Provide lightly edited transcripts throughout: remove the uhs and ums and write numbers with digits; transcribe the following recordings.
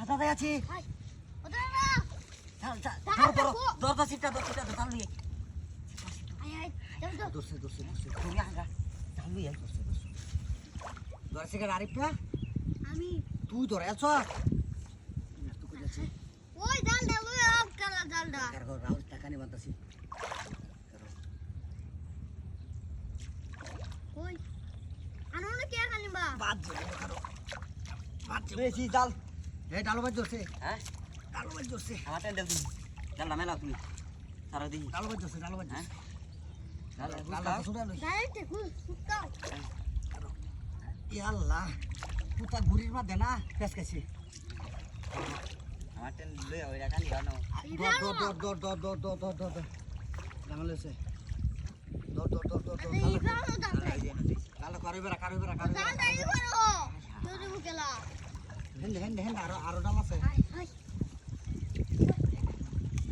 দাদাই আছি ওদের না চল চল দরজা সিটটা চাল নিয়ে আয় আয় চল তো দোসে তুমি আগা চাল নিয়ে দোসে দরসে কে আরিফা আমি তুই ধরে আছ তুই কই যাচ্ছে ওই ডালটা লই আও কালা ডালটা কারগো রাউল টাকা নি বানতাছি ওই আনোনে কে খালিবা বাদ যাবে কারো বাদ যাবে বেশি জাল এই ডালো বাজ ধরছে হ্যাঁ ডালো বাজ ধরছে আমার টেন্ডেল দিন জাল না মেলা তুমি সারা দিন ডালো বাজ ধরছে হ্যাঁ ডালো সুদা লই ডাইরেক্ট কুত্তাও ইয়াল্লাহ পুতা ঘুরির মধ্যে না পেছকাছি আমার টেন লই ওই রাখা নিবা না দর লাগালেছে দর ডালো কারইবেরা ডালটা এই করো তোরে মুকেলা হেন্ডে আরো ডাল আছে আয়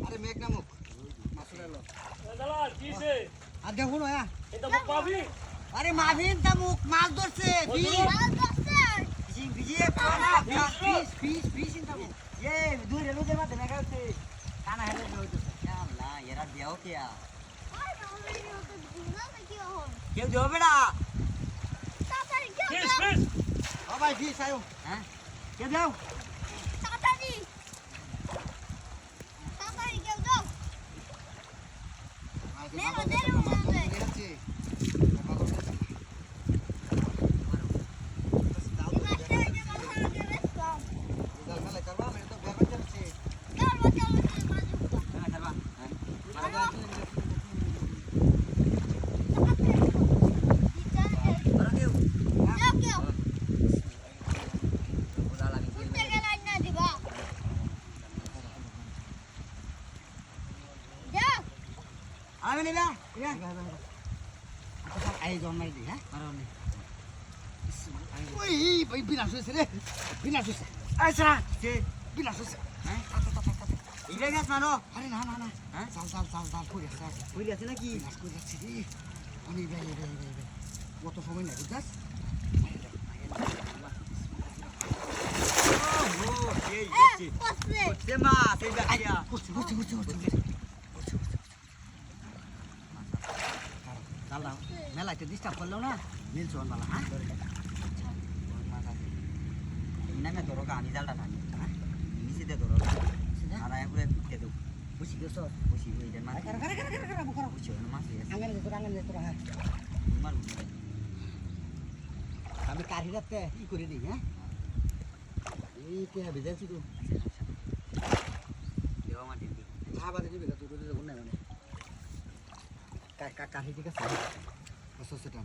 আরে মেঘ না মুখ মাসুর এলো দালাল কিসে আর দেখুন হ্যাঁ এটা মুখ পাবি আরে মাভিন তা মুখ মাছ ধরছে ডাল দস্তে ভিজিয়ে খানা ফিশ ইন তা মুখ এ দুই রেলুদের মধ্যে মেঘা হচ্ছে কানা হেলে হইতেছে আল্লাহ এরা দেও কে ওই অলরেডি ওকে দিনা নাকি হন কেউ দেবে বেড়া তাড়াতাড়ি কেউ ফিস দাও ফিস ও ভাই ফিশ আয়ো হ্যাঁ কে দাও তাড়াতাড়ি কেউ দাও সারা আমি নিবা আই জন্মাই দি হ্যাঁ ওই ভাই বিনাশ হয়েছে রে বিনাশ হয়েছে আচ্ছা কে বিনাশ হয়েছে হ্যাঁ ইলে গাছ মানো আরে না হ্যাঁ চাল করে আছে কইলি আছে নাকি বিনাশ করে যাচ্ছে রে আমি ভাই কত সময় লাগে বুঝছাস ও এই এ দেখছি পছলে তে মা সেই দেখিয়া বুঝছি দাদা মেলাইতে ডিস্টার্ব করলেও না মিলছো বালা হ্যাঁ নামে ধরো আমি জালটা টানি নিচেতে ধরো আর একবারে পিটে দেবো বুঝছি গেছো বসি ওই যে মাছ বুঝছি ওই মাছ আঙ্গান যে তোরা হ্যাঁ মার আমি কাঠি রাখতে ই করে দিই হ্যাঁ এই কে ভেজাচ্ছি তো দেওয়া মাটি দি খাবারে দিবি তুই করে দেবো না মানে কাঠি ঠিক আছে আচ্ছা সেটা